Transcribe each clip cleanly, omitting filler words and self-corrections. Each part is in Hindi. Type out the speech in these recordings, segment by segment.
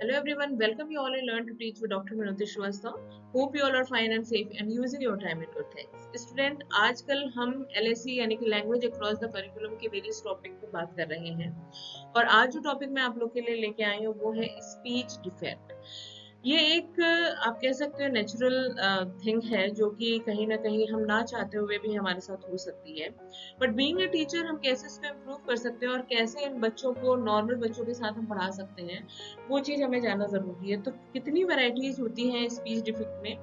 Hello everyone, welcome you all in Learn to Teach with Dr. Minoti Shrivastava. Hope you all are fine and safe and using your time in good things. Student आजकल हम LSE यानी कि लैंग्वेज अक्रॉस द करिकुलम के वेरियस टॉपिक पे बात कर रहे हैं और आज जो टॉपिक मैं आप लोग के लिए लेके आई हूँ वो है स्पीच डिफेक्ट। ये एक आप कह सकते हो नेचुरल थिंग है जो कि कहीं ना कहीं हम ना चाहते हुए भी हमारे साथ हो सकती है। बट बीइंग अ टीचर हम कैसे इसको इम्प्रूव कर सकते हैं और कैसे इन बच्चों को नॉर्मल बच्चों के साथ हम पढ़ा सकते हैं वो चीज़ हमें जानना ज़रूरी है। तो कितनी वैरायटीज होती हैं स्पीच डिफेक्ट में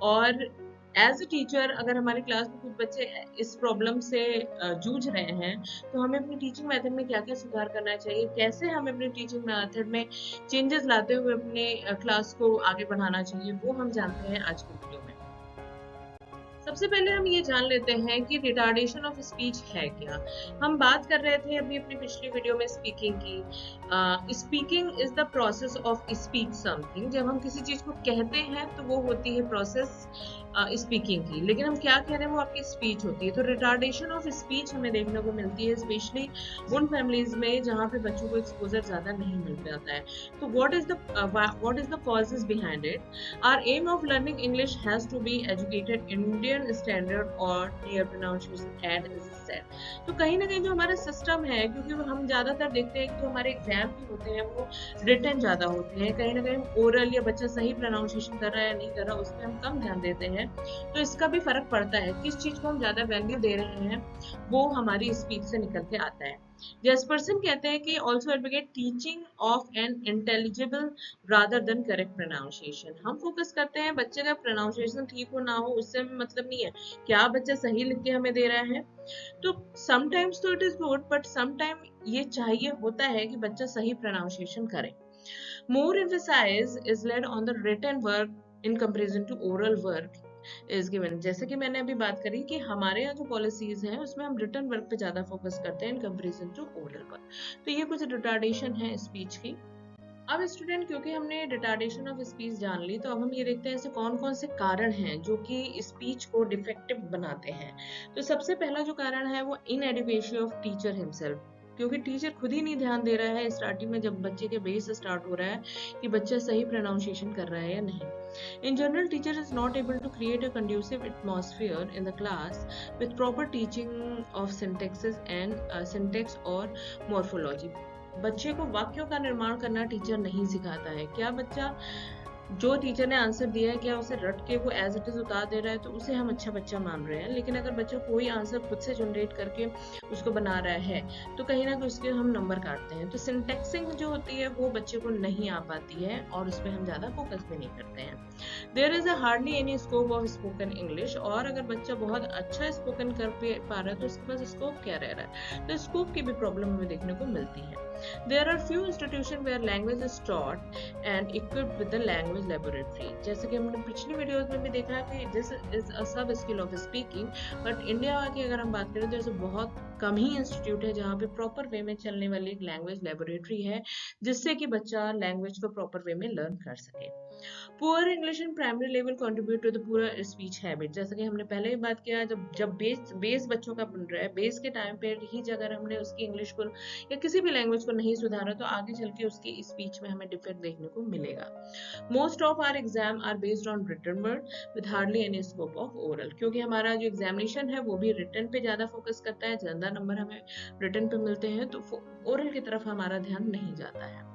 और एज अ टीचर अगर हमारी क्लास में कुछ बच्चे इस प्रॉब्लम से जूझ रहे हैं तो हमें अपनी टीचिंग मेथड में क्या क्या सुधार करना चाहिए, कैसे हमें अपनी टीचिंग मेथड में चेंजेस लाते हुए अपने क्लास को आगे बढ़ाना चाहिए, वो हम जानते हैं आज के वीडियो में। सबसे पहले हम ये जान लेते हैं कि रिटार्डेशन ऑफ स्पीच है क्या। हम बात कर रहे थे अभी अपनी पिछली वीडियो में स्पीकिंग की। Speaking is the process of speech something. जब हम किसी चीज को कहते हैं तो वो होती है प्रोसेस स्पीकिंग की, लेकिन हम क्या कह रहे हैं वो आपकी स्पीच होती है। तो रिटार्डेशन ऑफ स्पीच हमें देखने को मिलती है स्पेशली उन फैमिलीज में जहाँ पे बच्चों को एक्सपोजर ज्यादा नहीं मिल पाता है। तो what is the causes behind it? Our aim of learning English has to be educated Indian standard or near pronunciation and is said। तो कहीं ना कहीं जो हमारा सिस्टम है, क्योंकि हम ज्यादातर देखते हैं कि जो हमारे एग्जाम भी होते हैं वो रिटन ज्यादा होते हैं, कहीं ना कहीं ओरल या बच्चा सही प्रोनाउंसिएशन कर रहा है या नहीं कर रहा उस पर हम कम ध्यान देते हैं। तो इसका भी फर्क पड़ता है, किस चीज को हम ज्यादा वैल्यू दे रहे हैं वो हमारी स्पीच से निकल के आता है। जैस्पर्सन कहते हैं कि also advocate teaching of an intelligible rather than correct pronunciation. हम फोकस करते हैं बच्चे का प्रोनाउंसिएशन ठीक हो ना हो उससे हमें मतलब नहीं है, क्या बच्चा सही लिख के हमें दे रहा है। तो समटाइम्स तो it is good but sometime ये चाहिए होता है कि बच्चा सही प्रोनाउंसिएशन करे। More emphasise is laid on the written work in comparison to oral work is given. जैसे कि मैंने अभी बात करी कि हमारे यहाँ जो पॉलिसीज हैं उसमें हम रिटन वर्क पे ज्यादा फोकस करते हैं in comparison to oral work. तो ये कुछ रिटार्डेशन है स्पीच की। अब स्टूडेंट क्योंकि हमने रिटार्डेशन ऑफ स्पीच जान ली तो अब हम ये देखते हैं ऐसे कौन कौन से कारण हैं जो कि स्पीच को डिफेक्टिव बनाते हैं। तो सबसे पहला जो कारण है वो इनएडुकेशन ऑफ टीचर हिमसेल्फ, क्योंकि टीचर खुद ही नहीं ध्यान दे रहा है स्टार्टिंग में जब बच्चे के बेस स्टार्ट हो रहा है कि बच्चा सही प्रोनाउंसिएशन कर रहा है या नहीं। In general, teacher is not able to create a conducive atmosphere in the class with proper teaching of syntaxes and syntax or morphology। बच्चे को वाक्यों का निर्माण करना टीचर नहीं सिखाता है। क्या बच्चा जो टीचर ने आंसर दिया है क्या उसे रट के वो एज इट इज उतार दे रहा है तो उसे हम अच्छा बच्चा मान रहे हैं। लेकिन अगर बच्चा कोई आंसर खुद से जनरेट करके उसको बना रहा है तो कहीं ना कहीं उसके हम नंबर काटते हैं। तो सिंटेक्सिंग जो होती है वो बच्चे को नहीं आ पाती है और उस पर हम ज्यादा फोकस भी नहीं करते हैं। There is a hardly any scope of spoken English. और अगर बच्चा बहुत अच्छा स्पोकन कर पा रहा है तो उसके पास स्कोप क्या रह रहा है, तो स्कोप की भी प्रॉब्लम हमें देखने को मिलती है। There are few institutions where language is taught and equipped with the language laboratory। जैसे कि हमने पिछली वीडियोस में भी देखा है कि this is a sub skill of speaking, but India की अगर हम बात करें तो ऐसे बहुत कम ही इंस्टीट्यूट है जहाँ पे प्रॉपर वे में चलने वाली एक लैंग्वेज लेबोरेटरी है जिससे कि बच्चा लैंग्वेज को प्रॉपर वे में लर्न कर सके। Poor English in primary level contribute to the poor speech habit. जैसे कि हमने पहले ही बात किया, जब बेस बच्चों का बन रहा है, बेस के टाइम पे ही अगर हमने उसकी इंग्लिश को या किसी भी लैंग्वेज को नहीं सुधारा तो आगे चल के उसकी स्पीच में हमें डिफेक्ट देखने को मिलेगा। Most of our exam are based on written word with hardly any scope of oral. क्योंकि हमारा जो एग्जामिनेशन है वो भी रिटन पे ज्यादा फोकस करता है, ज्यादा नंबर हमें रिटन पे मिलते हैं, तो ओरल की तरफ हमारा ध्यान नहीं जाता है।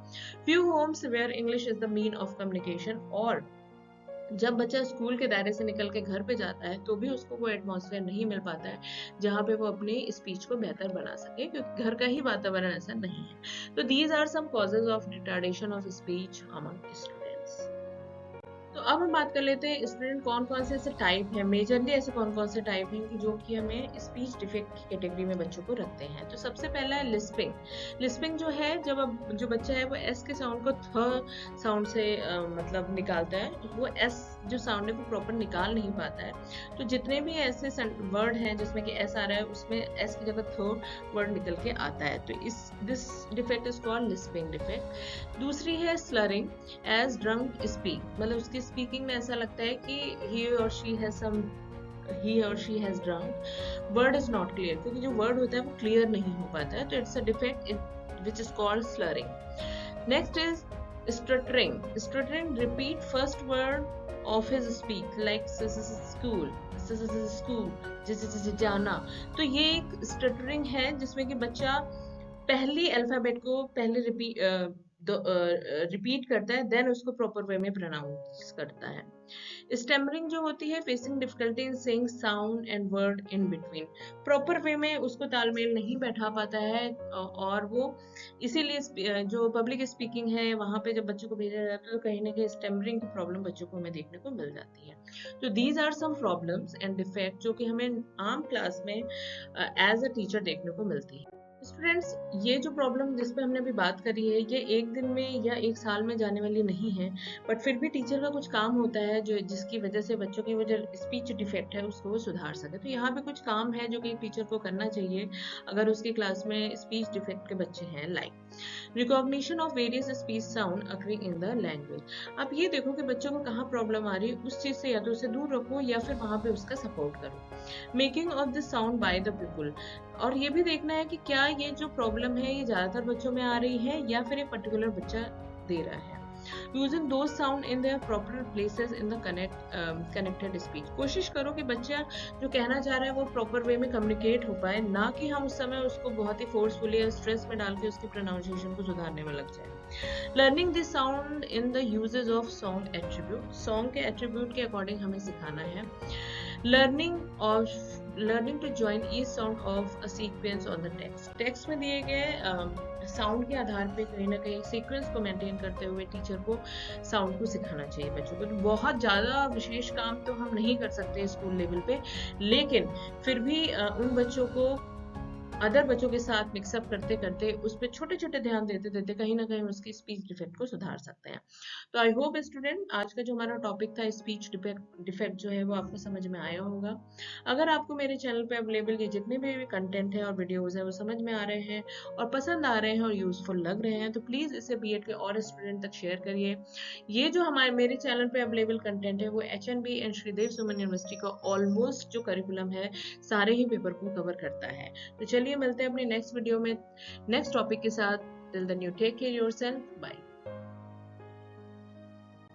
Few homes where English is the mean of communication। और जब बच्चा स्कूल के दायरे से निकल के घर पे जाता है तो भी उसको वो एटमॉस्फेयर नहीं मिल पाता है जहाँ पे वो अपनी स्पीच को बेहतर बना सके, क्योंकि घर का ही वातावरण ऐसा नहीं है। तो these are some causes of retardation of speech among students. तो अब हम बात कर लेते हैं स्टूडेंट कौन कौन से ऐसे टाइप हैं, मेजरली ऐसे कौन कौन से टाइप हैं कि जो कि हमें स्पीच डिफेक्ट की कैटेगरी में बच्चों को रखते हैं। तो सबसे पहला है लिस्पिंग। लिस्पिंग जो है जब अब जो बच्चा है वो एस के साउंड को थ साउंड से मतलब निकालता है, तो वो एस जो साउंड है वो प्रॉपर निकाल नहीं पाता है। तो जितने भी ऐसे वर्ड हैं जिसमें कि एस आ रहा है उसमें एस की जगह थ वर्ड निकल के आता है, तो this defect is called lisping defect. दूसरी है स्लरिंग एज ड्रंक स्पीक, मतलब उसकी स्पीकिंग में ऐसा लगता है कि he or she has drunk, word is not clear, क्योंकि जो वर्ड होता है वो क्लियर नहीं हो पाता है, तो it's a defect which is called slurring। Next is Stuttering repeat first word of his speech like school, school, जाना। तो ये एक स्टटरिंग है जिसमें कि बच्चा पहली अल्फाबेट को पहले रिपीट करता है, देन उसको प्रॉपर वे में प्रोनाउंस करता है। स्टैमरिंग जो होती है, facing difficulty in saying sound and word in between, proper way में उसको तालमेल नहीं बैठा पाता है, और वो इसीलिए जो पब्लिक स्पीकिंग है वहाँ पे जब बच्चों को भेजा जाता है तो कहीं ना कहीं स्टैमरिंग की प्रॉब्लम बच्चों को हमें देखने को मिल जाती है। तो these are some problems and defect जो कि हमें आम क्लास में एज अ टीचर देखने को मिलती है। स्टूडेंट्स, ये जो प्रॉब्लम जिस पे हमने अभी बात करी है, ये एक दिन में या एक साल में जाने वाली नहीं है, बट फिर भी टीचर का कुछ काम होता है जो जिसकी वजह से बच्चों की वो जो स्पीच डिफेक्ट है उसको वो सुधार सके। तो यहाँ पे कुछ काम है जो कि टीचर को करना चाहिए अगर उसकी क्लास में स्पीच डिफेक्ट के बच्चे हैं। Like recognition of various speech sound occurring in the language. आप ये देखो कि बच्चों को कहाँ प्रॉब्लम आ रही है, उस चीज से या तो उसे दूर रखो या फिर वहां पे उसका सपोर्ट करो। Making of the sound by the people, और ये भी देखना है कि क्या ये जो प्रॉब्लम है ये ज्यादातर बच्चों में आ रही है या फिर एक पर्टिकुलर बच्चा दे रहा है। Using those sound in their proper places in the connected speech, कोशिश करो कि बच्चा जो कहना चाह रहा है वो प्रॉपर वे में कम्युनिकेट हो पाए, ना कि हम उस समय उसको बहुत ही फोर्सफुली या स्ट्रेस में डाल के उसकी प्रोनाउंसिएशन को सुधारने में लग जाए। Learning this sound in the uses of song attribute, song के एट्रीब्यूट के अकॉर्डिंग हमें सिखाना है। Learning to join each sound of a sequence on the text, text में दिए गए साउंड के आधार पे कहीं ना कहीं सीक्वेंस को मेंटेन करते हुए टीचर को साउंड को सिखाना चाहिए बच्चों को। तो बहुत ज़्यादा विशेष काम तो हम नहीं कर सकते स्कूल लेवल पे, लेकिन फिर भी उन बच्चों को अदर बच्चों के साथ मिक्सअप करते करते उस पर छोटे छोटे ध्यान देते देते कहीं ना कहीं उसकी स्पीच डिफेक्ट को सुधार सकते हैं। तो आई होप स्टूडेंट आज का जो हमारा टॉपिक था स्पीच डिफेक्ट जो है वो आपको समझ में आया होगा। अगर आपको मेरे चैनल पे अवेलेबल ये जितने भी कंटेंट है और वीडियोस है वो समझ में आ रहे हैं और पसंद आ रहे हैं और यूजफुल लग रहे हैं तो प्लीज इसे बीएड के और स्टूडेंट तक शेयर करिए। ये जो हमारे मेरे चैनल पे अवेलेबल कंटेंट है वो HNB and Shridev Suman university का ऑलमोस्ट जो करिकुलम है सारे ही पेपर को कवर करता है। तो चलिए मिलते हैं अपने नेक्स्ट वीडियो में नेक्स्ट टॉपिक के साथ। Till then you take care yourself, bye.